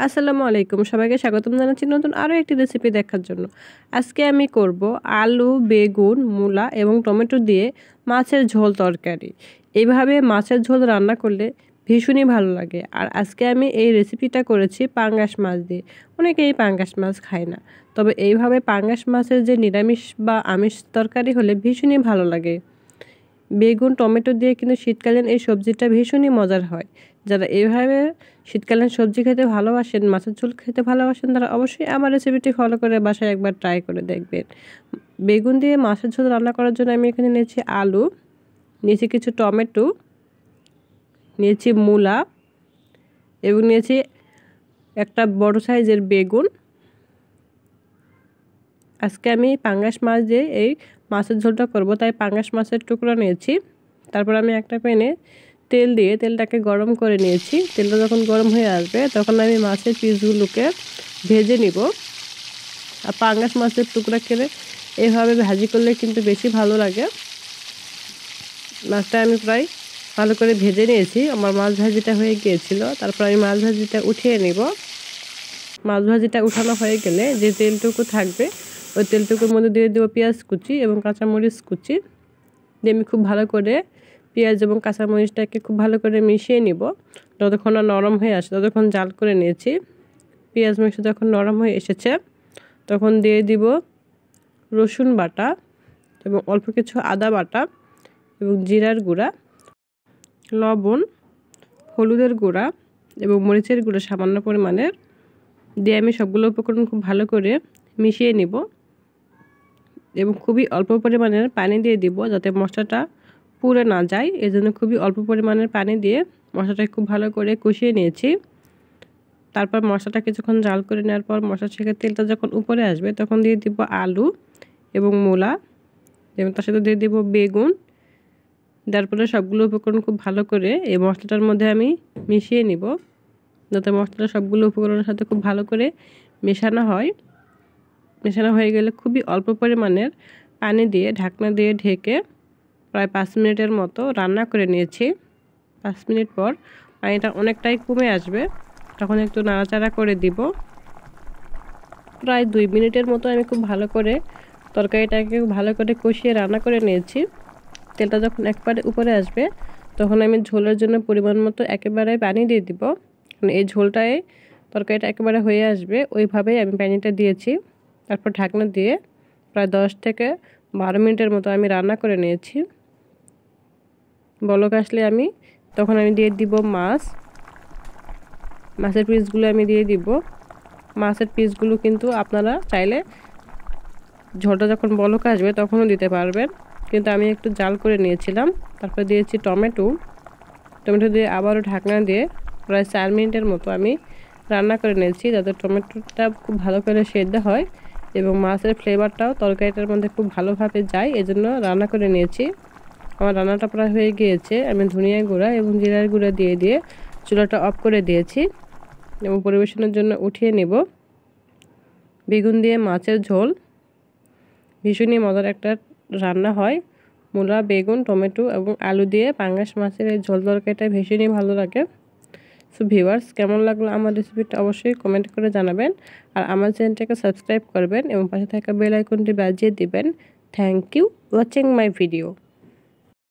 আসসালামু আলাইকুম, সবাইকে স্বাগতম জানাচ্ছি নতুন আরও একটি রেসিপি দেখার জন্য। আজকে আমি করব আলু, বেগুন, মূলা এবং টমেটো দিয়ে মাছের ঝোল তরকারি। এইভাবে মাছের ঝোল রান্না করলে ভীষণই ভালো লাগে। আর আজকে আমি এই রেসিপিটা করেছি পাঙ্গাস মাছ দিয়ে। অনেকেই পাঙ্গাস মাছ খায় না, তবে এইভাবে পাঙ্গাস মাছের যে নিরামিষ বা আমিষ তরকারি হলে ভীষণই ভালো লাগে। বেগুন, টমেটো দিয়ে কিন্তু শীতকালীন এই সবজিটা ভীষণই মজার হয়। যারা এইভাবে শীতকালীন সবজি খেতে ভালোবাসেন, মাছের ঝোল খেতে ভালোবাসেন, তারা অবশ্যই আমার রেসিপিটি ফলো করে বাসায় একবার ট্রাই করে দেখবেন। বেগুন দিয়ে মাছের ঝোল রান্না করার জন্য আমি এখানে নিয়েছি আলু, নিয়েছি কিছু টমেটো, নিয়েছি মূলা এবং নিয়েছি একটা বড় সাইজের বেগুন। আজকে আমি পাঙ্গাস মাছ দিয়ে এই মাছের ঝোলটা করব, তাই পাঙ্গাস মাছের টুকরো নিয়েছি। তারপর আমি একটা প্যানে তেল দিয়ে তেলটাকে গরম করে নিয়েছি। তেলটা যখন গরম হয়ে আসবে তখন আমি মাছের পিসগুলোকে ভেজে নিব। আর পাঙ্গাস মাছের টুকরা খেলে এভাবে ভাজি করলে কিন্তু বেশি ভালো লাগে। মাছটা আমি প্রায় ভালো করে ভেজে নিয়েছি। আমার মাছ ভাজিটা হয়ে গিয়েছিল। তারপর আমি মাছ ভাজিটা উঠিয়ে নিব। মাছ ভাজিটা উঠানো হয়ে গেলে যে তেলটুকু থাকবে ওই তেলটুকুর মধ্যে দিয়ে দেবো পেঁয়াজ কুচি এবং কাঁচামরিচ কুচি। দিয়ে আমি খুব ভালো করে পেঁয়াজ এবং কাঁচামরিচটাকে খুব ভালো করে মিশিয়ে নিব। যতক্ষণ না নরম হয়ে আসে ততক্ষণ জাল করে নিয়েছি। পেঁয়াজ মিশে যখন নরম হয়ে এসেছে তখন দিয়ে দিব রসুন বাটা এবং অল্প কিছু আদা বাটা এবং জিরার গুঁড়া, লবণ, হলুদের গুঁড়া এবং মরিচের গুঁড়া সামান্য পরিমাণের দিয়ে আমি সবগুলো উপকরণ খুব ভালো করে মিশিয়ে নিব এবং খুবই অল্প পরিমাণের পানি দিয়ে দিব যাতে মশলাটা পুড়ে না যায়। এজন্য খুবই অল্প পরিমাণের পানি দিয়ে মশলাটা খুব ভালো করে কষিয়ে নিয়েছি। তারপর মশলাটা কিছুক্ষণ জাল করে নেওয়ার পর মশলা থেকে তেলটা যখন উপরে আসবে তখন দিয়ে দিব আলু এবং মূলা এবং তার সাথে দিয়ে দিব বেগুন। তারপরে সবগুলো উপকরণ খুব ভালো করে এই মশলাটার মধ্যে আমি মিশিয়ে নিব যাতে মশলাটা সবগুলো উপকরণের সাথে খুব ভালো করে মেশানো হয়। মেশানো হয়ে গেলে খুবই অল্প পরিমাণের পানি দিয়ে ঢাকনা দিয়ে ঢেকে প্রায় 5 মিনিটের মতো রান্না করে নিয়েছি। 5 মিনিট পর পানিটা অনেকটাই কমে আসবে, তখন একটু নাড়াচাড়া করে দিব। প্রায় 2 মিনিটের মতো আমি খুব ভালো করে তরকারিটাকে ভালো করে কষিয়ে রান্না করে নিয়েছি। তেলটা যখন একবারে উপরে আসবে তখন আমি ঝোলের জন্য পরিমাণ মতো একেবারে পানি দিয়ে দিব। এই ঝোলটায় তরকারিটা একেবারে হয়ে আসবে ওইভাবেই আমি পানিটা দিয়েছি। তারপর ঢাকনা দিয়ে প্রায় 10 থেকে 12 মিনিটের মতো আমি রান্না করে নিয়েছি। বলক আসলে তখন আমি দিয়ে দিব মাছের পিসগুলো আমি দিয়ে দিব। মাছের পিসগুলো কিন্তু আপনারা চাইলে ঝোলটা যখন বলক আসবে তখনও দিতে পারবেন, কিন্তু আমি একটু জাল করে নিয়েছিলাম। তারপর দিয়েছি টমেটো দিয়ে আবারও ঢাকনা দিয়ে প্রায় 4 মিনিটের মতো আমি রান্না করে নিয়েছি যাতে টমেটোটা খুব ভালো করে সেদ্ধ হয় এবং মাছের ফ্লেভারটাও তরকারিটার মধ্যে খুব ভালোভাবে যায়, এজন্য রান্না করে নিয়েছি। আমার রান্নাটা প্রায় হয়ে গিয়েছে। আমি ধনিয়া গুঁড়া এবং জিরার গুঁড়া দিয়ে চুলাটা অফ করে দিয়েছি এবং পরিবেশনের জন্য উঠিয়ে নেব। বেগুন দিয়ে মাছের ঝোল ভীষণই মজার একটা রান্না হয়। মূলা, বেগুন, টমেটো এবং আলু দিয়ে পাঙ্গাস মাছের এই ঝোল তরকারিটা ভীষণই ভালো লাগে। সো ভিউয়ার্স, কেমন লাগলো আমার রেসিপিটা অবশ্যই কমেন্ট করে জানাবেন। আর আমার চ্যানেলটাকে সাবস্ক্রাইব করবেন এবং পাশে থাকা বেল আইকনটি বাজিয়ে দিবেন। Thank you watching my video.